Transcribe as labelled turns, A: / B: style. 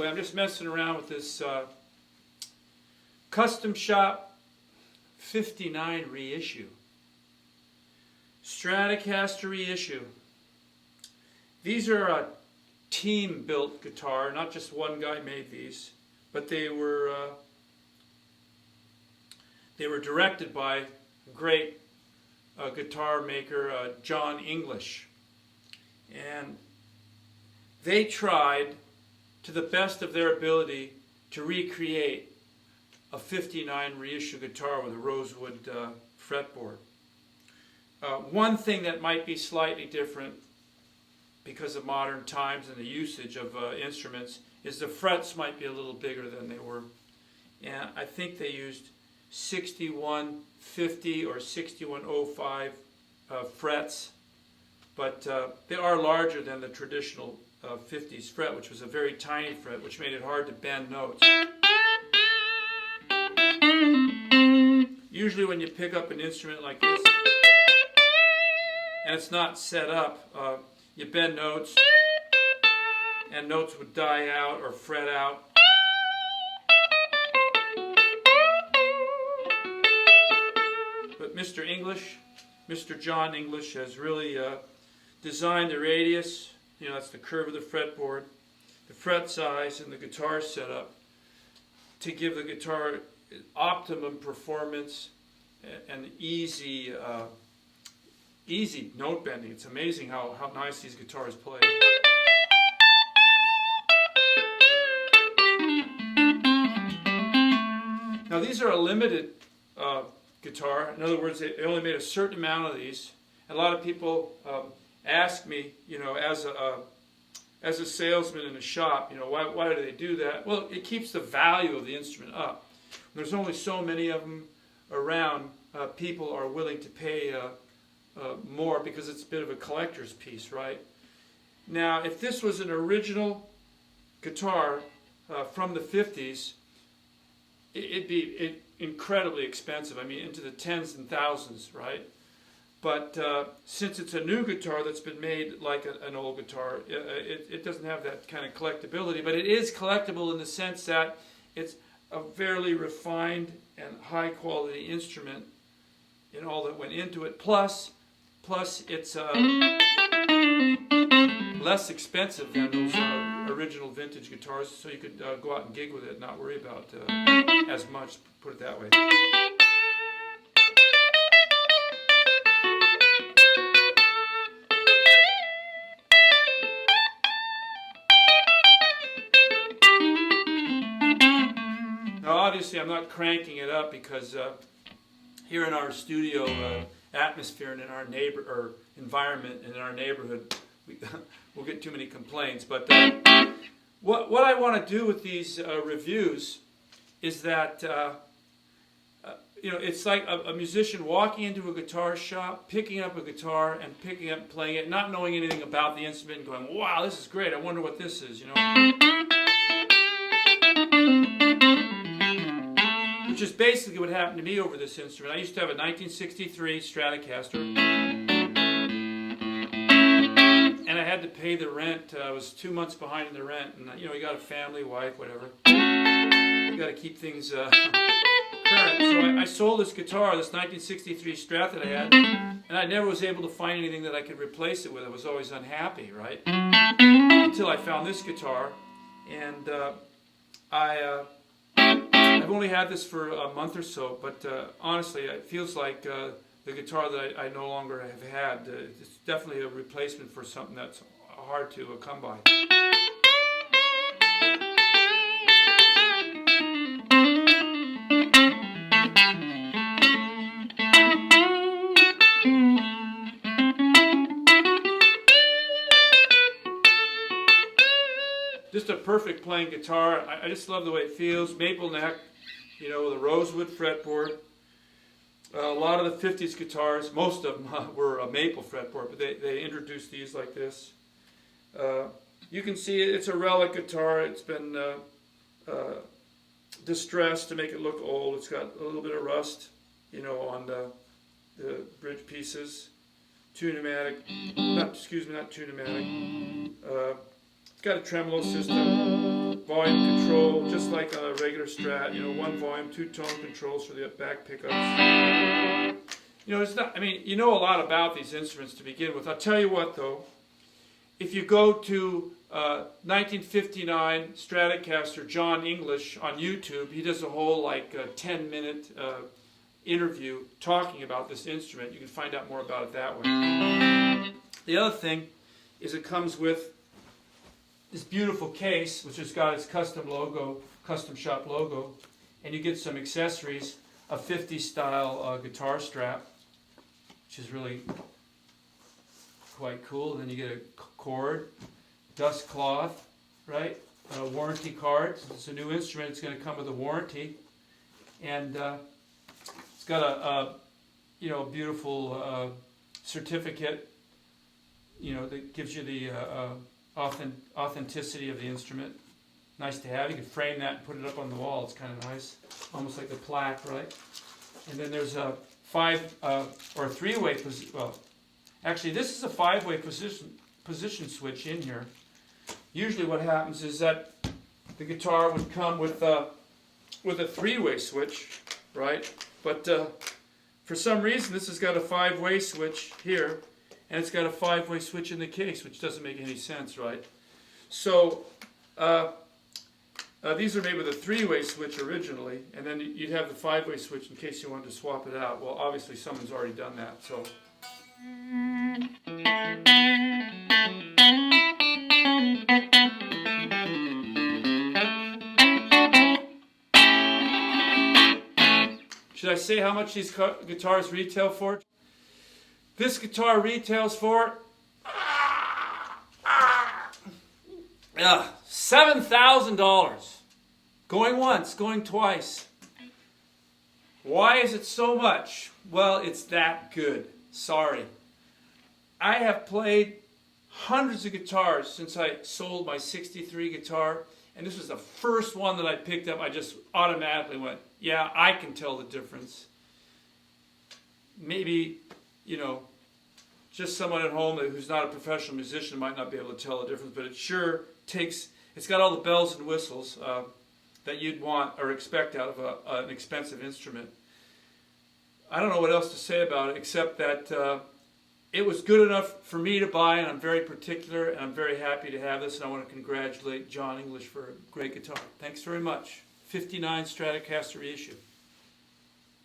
A: I'm just messing around with this Custom Shop 59 reissue. Stratocaster reissue. These are a team-built guitar, not just one guy made these, but they were directed by a great guitar maker, John English. And they tried, to the best of their ability, to recreate a 59 reissue guitar with a rosewood fretboard. One thing that might be slightly different because of modern times and the usage of instruments is the frets might be a little bigger than they were. And I think they used 6150 or 6105 frets, but they are larger than the traditional 50s fret, which was a very tiny fret, which made it hard to bend notes. Usually when you pick up an instrument like this, and it's not set up, you bend notes, and notes would die out or fret out. But Mr. English, Mr. John English, has really designed the radius, that's the curve of the fretboard, the fret size, and the guitar setup to give the guitar optimum performance and easy note bending. It's amazing how nice these guitars play. Now these are a limited guitar. In other words, they only made a certain amount of these. And a lot of people ask me, as a salesman in a shop, why do they do that? Well, it keeps the value of the instrument up. When there's only so many of them around, people are willing to pay more because it's a bit of a collector's piece, right? Now, if this was an original guitar from the 50s, it'd be incredibly expensive. I mean, into the tens and thousands, right? But since it's a new guitar that's been made like an old guitar, it doesn't have that kind of collectability. But it is collectible in the sense that it's a fairly refined and high-quality instrument in all that went into it. Plus it's less expensive than those original vintage guitars, so you could go out and gig with it and not worry about as much, put it that way. Now obviously I'm not cranking it up because here in our studio atmosphere and in our environment and in our neighborhood, we'll get too many complaints. But what I want to do with these reviews is that it's like a musician walking into a guitar shop, picking up a guitar and picking up and playing it, not knowing anything about the instrument, and going, "Wow, this is great! I wonder what this is." Which is basically what happened to me over this instrument. I used to have a 1963 Stratocaster, and I had to pay the rent. I was 2 months behind in the rent, and you got a family, wife, whatever. You got to keep things current. So I sold this guitar, this 1963 Strat that I had, and I never was able to find anything that I could replace it with. I was always unhappy, right? Until I found this guitar, and I've only had this for a month or so, but honestly, it feels like the guitar that I no longer have had. It's definitely a replacement for something that's hard to come by. Just a perfect playing guitar. I just love the way it feels. Maple neck, with a rosewood fretboard. A lot of the 50s guitars, most of them were a maple fretboard, but they introduced these like this. You can see it's a Relic guitar. It's been distressed to make it look old. It's got a little bit of rust, on the bridge pieces. Not two-pneumatic. It's got a tremolo system, volume control, just like on a regular Strat. You know, 1 volume, 2 tone controls for the back pickups. You know, it's not. I mean, you know a lot about these instruments to begin with. I'll tell you what, though. If you go to 1959 Stratocaster John English on YouTube, he does a whole like 10-minute interview talking about this instrument. You can find out more about it that way. The other thing is it comes with this beautiful case, which has got its custom logo, custom shop logo, and you get some accessories, a 50s style guitar strap, which is really quite cool. And then you get a cord, dust cloth, right? A warranty card. Since it's a new instrument, it's going to come with a warranty, and it's got a you know, beautiful certificate, you know, that gives you the authenticity of the instrument. Nice to have. You can frame that and put it up on the wall. It's kind of nice, almost like a plaque, right? And then there's a 5 or a 3-way position. Well, actually, this is a 5-way position switch in here. Usually, what happens is that the guitar would come with a 3-way switch, right? But for some reason, this has got a 5-way switch here, and it's got a 5-way switch in the case, which doesn't make any sense, right? So these are made with a 3-way switch originally, and then you'd have the 5-way switch in case you wanted to swap it out. Well, obviously someone's already done that, so. Should I say how much these guitars retail for? This guitar retails for $7,000. Going once, going twice. Why is it so much? Well, it's that good. Sorry. I have played hundreds of guitars since I sold my '63 guitar, and this was the first one that I picked up. I just automatically went, yeah, I can tell the difference. Maybe, you know, just someone at home who's not a professional musician might not be able to tell the difference, but it sure takes, it's got all the bells and whistles that you'd want or expect out of an expensive instrument. I don't know what else to say about it except that it was good enough for me to buy, and I'm very particular, and I'm very happy to have this, and I want to congratulate John English for a great guitar. Thanks very much. '59 Stratocaster reissue.